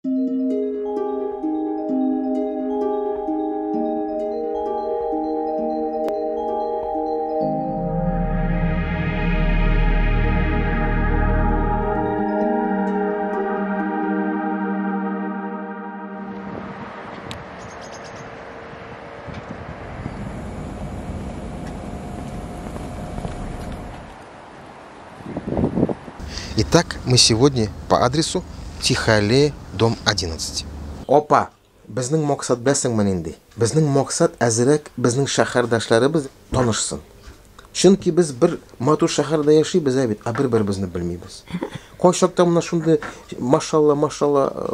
Итак, мы сегодня по адресу Тихая аллея, дом 11. Опа, безнең максат бәсеңме инде? Безнең максат әзрәк безнең шәһәрдәшләребез танышсын. Чөнки без бер матур шәһәрдә яшибез бит, бер-беребезне белмибез. Кайчакта менә шундый машалла,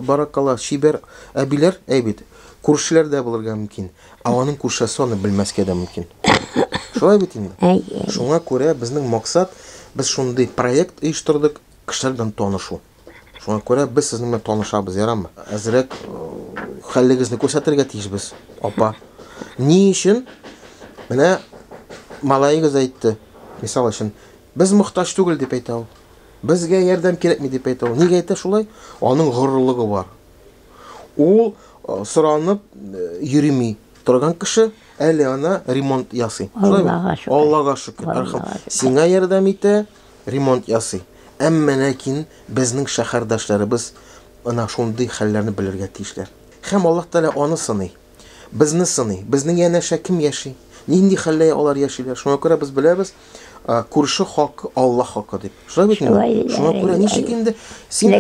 баракалла шибер әбиләр бит, күршеләрдә булырга мөмкин. Аның күршесе аны белмәскә дә мөмкин. Шулай бит инде. Шуңа күрә безнең максат, без шундый проект оештырдык, кешеләр белән танышу. Шуңа күрә без сезнең белән танышабыз, ярамы? Әзрәк хәллегезне күрсәтергә тиешбез, апа. Ни өчен? Менә малайыгыз әйтте, мисал өчен, без мохтаҗ түгел дип әйтә ул. Безгә ярдәм кирәкми дип әйтә ул. Нигә әйтә шулай? Аның горурлыгы бар. Ул соранып йөрими торган кеше, әле ана ремонт ясый. Аллага шөкер. Сиңа ярдәм итә, ремонт ясый. Әмма ләкин безнең шәһәрдәшләребез ана шундый хәлләрне белергә тиешләр. Һәм Аллаһ Тәала аны сыный. Безне сыный. Безнең янәшә кем яши? Нинди хәлләр алар яшиләр? Шуңа күрә без беләбез, күрше хакы Аллаһ хакы дип. Шулай бит? Шуңа күрә ничек инде син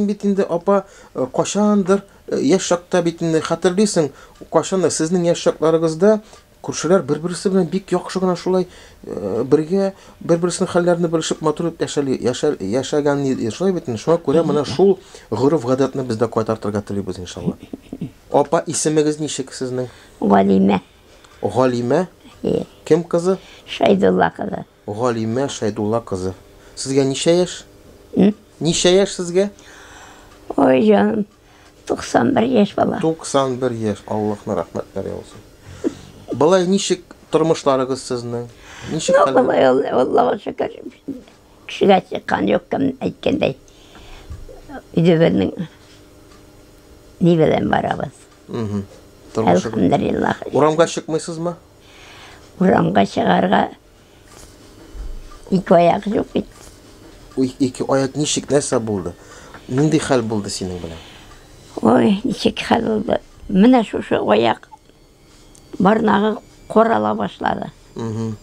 бит инде апа кашандыр яшь чакта бит инде хәтерлисең, кашанда сезнең яшь чакларыгызда күршеләр бер-берсе белән бик яхшы гына шулай бергә бер-берсенең хәлләрне белешеп матур яшәгән иде. Шулай бит инде. Шуңа күрә менә шул гореф-гадәтне без дә кайтартырга телибез иншалла. Апа, исемегез ничек сезнең? Галимә. Галимә? Кем кызы? Шайдулла кызы. Галимә Шайдулла кызы. Сезгә ничә яшь? Ничә яшь сезгә? Ой, җаным, 91 яшь бала. 91 яшь. Аллаһның рәхмәтләре булсын. Балай ничек тормышларыгыз сезнең? Ничек хәлләр? Аллаһка шөкер. Кешегә чыккан юк, кем әйткәндәй. Өйдәбезнең ни белән барабыз. Алхамдулиллах. Урамга чыкмыйсызмы? Урамга чыгарга ике аяк юк бит. Ике аяк ничек нәрсә булды? Нинди хәл булды синең белән? Ой, ничек хәл булды? Менә шушы аяк барнагы корала башлады. Мин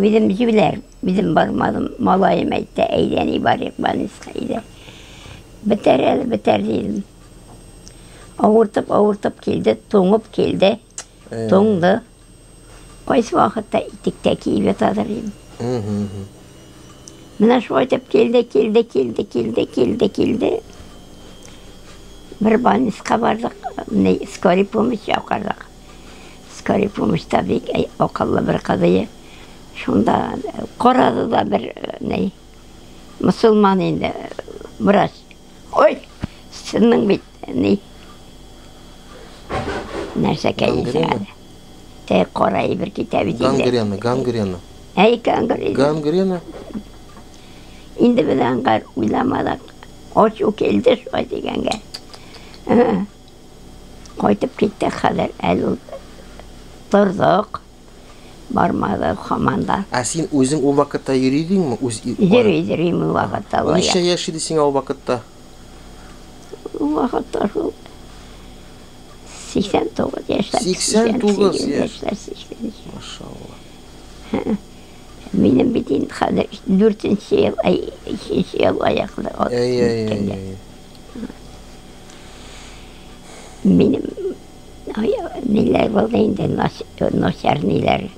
үзем җибеләр, үзем бармадым. Малаем әйтте, әйләни барык больницага иде. Бетәр дидем. Авыртып килде, тоңып килде. Тоңды. Кайсы вакытта итектә киеп ятадыр идем. Менә шулай итеп килде. Бер больницага бардык, скорый помощь чакырдык. Скорый помощьта бик акыллы бер кызы. Шунда карады да бер мусулман инде, врач. Ой, синең бит нәрсә кәйсә. Те карай бер китап инде. Гангрена. Гангрена. Инде белән гар уйламадык. Ачу килде шулай дигәнгә. Кайтып китте хәзер әле тордык. Бармадык хаманда. Ә син үзең ул вакытта йөридеңме? Йөрим ул вакытта. Ничә яшь иде син ул вакытта? Ул вакытта 89 яшьләр. 89 яшь. Машалла. Минем битин хәзер 4нче ел, 2нче ел аяклы. Минем ниләр булды инде, начар ниләр.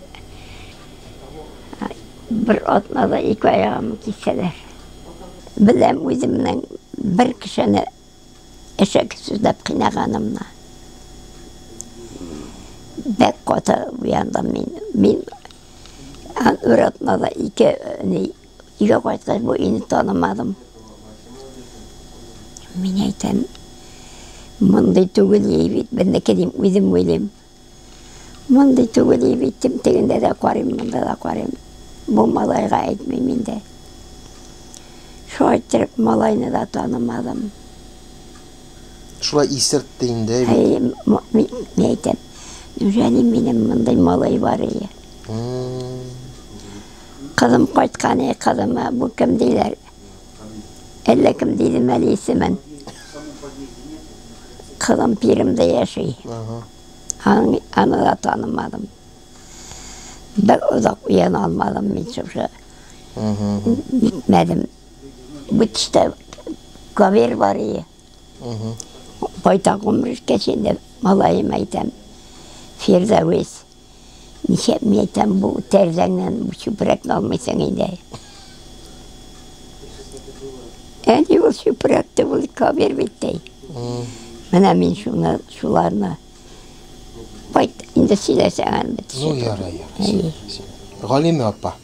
Бер атнада ике аягым киселәр. Беләм үземнең бер кешене эшәк сүзләп кыйнаганымны. Бәк каты уяндым мин. Өр атнада ике кайткач бу инде танымадым. Мин әйтәм, мондай түгел бит, бенеке дим, үзем уйлыйм. Мондай түгел бит, тегендә дә карыйм, монда да карыйм. Бу малайга әйтмим инде. Шулай иттереп, малайны да танымадым. Шулай исертте инде. Мен әйтәм, неужели минем мындай малай бар ие? Кызым кайткан, кызыма бу кем дейләр? Әллә кем дидем әле исемен. Kızım pirimde yaşıyor. Anı da tanımadım. Ben uzak uyan almadım hiç şey. Gitmedim. Bu işte kaver var ya. Baytak umruş geçinde malayım aytam. Firdevs. Nişem aytam bu terzenden bu çuprakla almışsın indi. Yani bu çuprakta bu kaver bitti. Mana men shularni bayt endi silasan Ну, яра. Галима апа.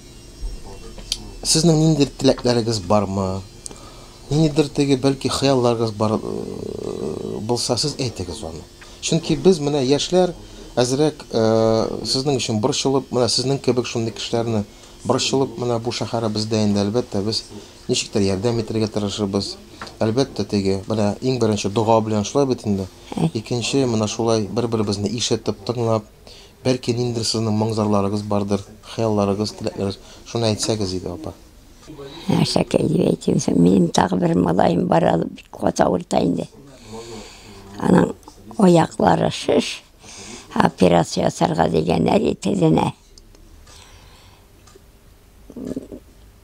Сезнең ниндидер теләкләрегез бармы? Ниндидер теге бәлки хыялларыгыз бар булса, сез әйтегез аны. Чөнки без менә яшьләр әзрәк сезнең өчен борчылып, менә сезнең кебек шундый кешеләрне борчылып, менә бу шәһәребездә инде әлбәттә без ничектер ярдәм итәргә тырышабыз. Әлбәттә теге, менә иң беренче дуга белән шулай бит инде. Икенче, менә шулай бер-беребезне ишетеп, тыңлап, бәлки ниндидер сезнең моңзарларыгыз бардыр, хыялларыгыз, теләкләрегез, шуны әйтсәгез иде, апа. Şaka gibi aytıyorsun. Benim tağ bir malayım var alıp bir kota orta indi. Anam ayakları şiş. Operasyon sarga degenler tezene.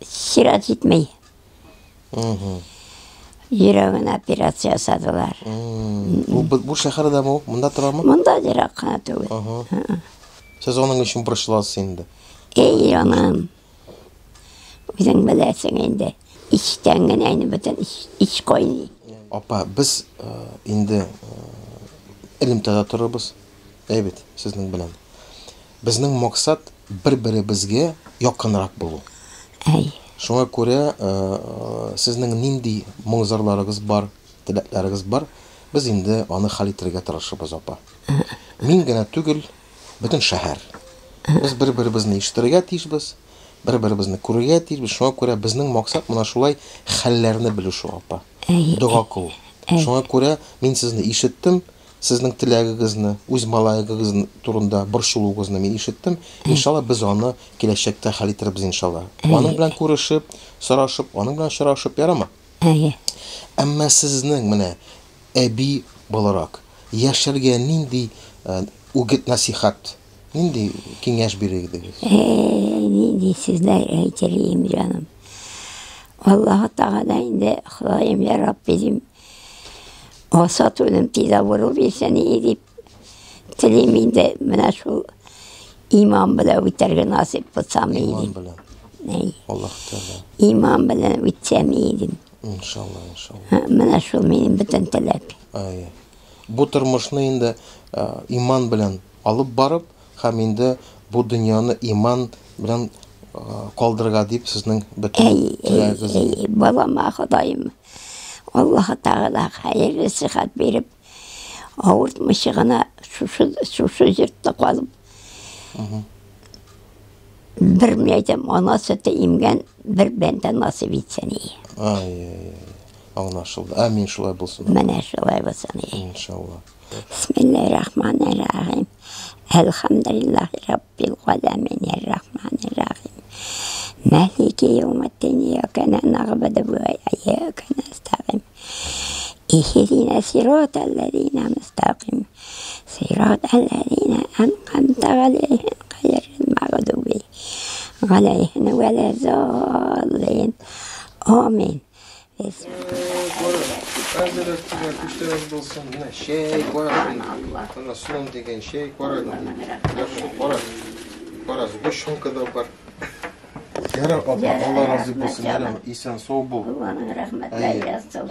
Şirat gitmeyi. Yüreğine operasyon sadılar. Bu şəhərdə mi o? Munda turamı? Munda jirak kanatı var. Siz onun üçün buruşulasınız indi. Ey anam. Bizim bilərsən indi. İçdən aynı bütün iç koyunu. Apa, biz indi ilimtada turubuz. Evet, sizning bilan. Bizning maqsad bir-birimizga yaqinroq bo'lu. Шуңа күрә сезнең нинди моңзарларыгыз бар, теләкләрегез бар, без инде аны хәл итәргә тырышабыз, апа. Мин генә түгел, бөтен шәһәр. Без бер-беребезне ишетергә тиешбез, бер-беребезне күрергә тиешбез. Шуңа күрә безнең мақсат менә шулай хәлләрне белешү, апа. Дуга кылу. Шуңа күрә мин сезне ишеттем, сезнең теләгегезне, үз малайыгыз турында борчылуыгызны мин ишеттем. Иншалла без аны киләчәктә хәл итәрбез иншалла. Аның белән күрешеп, сорашып, аның белән очрашып ярамы? Әмма сезнең менә әби буларак яшәргә нинди үгет насихат, нинди киңәш бирегез? Нинди sizler әйтергәм җаным. Аллаһ Тәгалә инде Ходаем я Раббим. Asat ölüm tezavvuru bilsen iyi deyip dilim de bana şu iman bile biterge nasip bıtsam iyiydim. İman bile. Allah Teala. İman bile bitsem iyiydim. İnşallah. Bana şu benim bütün talep. Bu turmuşni indi iman bilen alıp barıp hem indi bu dünyanı iman bilen kaldırga deyip sizin bütün televizyonu. Balama Xudayım. Allah Teala hayırlı sıhhat verip ağırtmışığına şu yurtta kalıp bir meytem ana sütü imgen bir benden nasip etsen iyi. Anlaşıldı. Amin şulay bulsun. Bana şulay bulsun iyi. İnşallah. Bismillahirrahmanirrahim. Elhamdülillahi Rabbil aleminirrahmanirrahim. Maliki yevmiddin iyyake na'budu ve iyyake nestaîn. İhdina sıratal-lezîne müstakîm. Sıratal-lezîne en'amte aleyhim gayril mağdûbi aleyhim velezzâllîn. Amin. Hazretler güçleriniz olsun. Şeyh var. Sunum degen şeyh var. Var. Bu şunka da var. Yara Allah razı olsun. Yara İsan soğuk bul. Allah'ın rahmetleri olsun.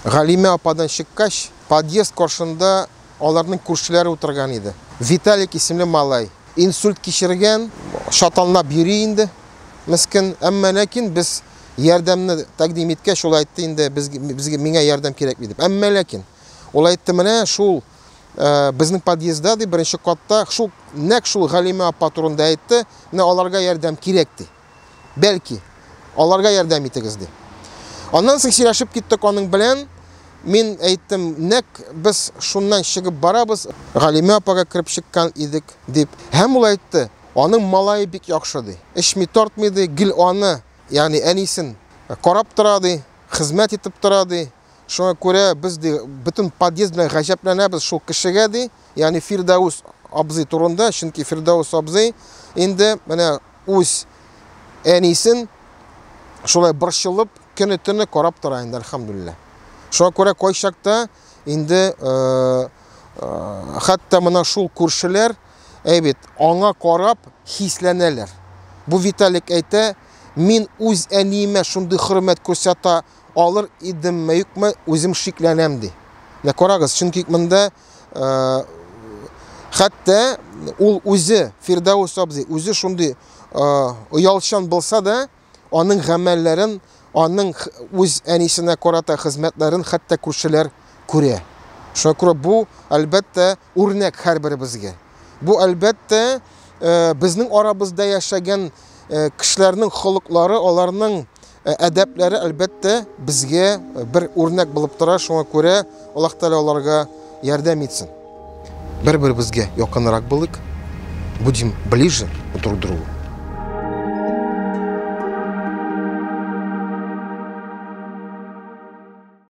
Галиме ападан чыккач, подъезд каршында аларның күршеләре утырган иде. Виталик исемле малай. Инсульт кичергән, шаталнап йөри инде. Мискин, әмма ләкин без ярдәмне тәкъдим иткәч, ул әйтте инде безгә миңа ярдәм кирәк дип. Әмма ләкин ул әйтте менә шул безнең подъездда ди беренче катта шул нәкъ шул Галиме апа турында әйтте, менә аларга ярдәм кирәк ди. Бәлки аларга ярдәм итегез ди. Аннан соң сөйләшеп киттек аның белән. Мин әйттем, нәк без шуннан чыгып барабыз, Галимә апага кирип чыккан идек дип. Һәм ул әйтте, аның малае бик яхшы ди. Эшми тартмый ди, гел аны, ягъни әнисен карап тора ди, хезмәт итеп тора ди. Шуңа күрә без ди бөтен подъезд белән гаҗәпләнәбез шул кешегә ди. Ягъни Фирдаус абзый турында, чөнки Фирдаус абзый инде менә үз әнисен шулай борчылып, көне-төне карап тора инде, әлхәмдүлилләх. Шуңа күрә кайчакта инде хәтта менә шул күршеләр әйбит аңа карап хисләнәләр. Бу Виталик әйтә, мин үз әниемә шундый хөрмәт күрсәтә алыр идемме юкмы, үзем шикләнәм ди. Менә карагыз, чөнки монда хәтта ул үзе Фирдаус абзый үзе шундый оялчан булса да, аның гамәлләрен, аның үз әнисенә карата хезмәтләрен хәтта күршеләр күрә. Шуңа күрә бу әлбәттә үрнәк һәрберебезгә. Бу әлбәттә безнең арабызда яшәгән кешеләрнең холыклары, аларның әдәпләре әлбәттә безгә бер үрнәк булып тора. Шуңа күрә Аллаһ Тәгалә аларга ярдәм итсен. Бер-беребезгә якынрак булыйк, будем ближе друг к другу.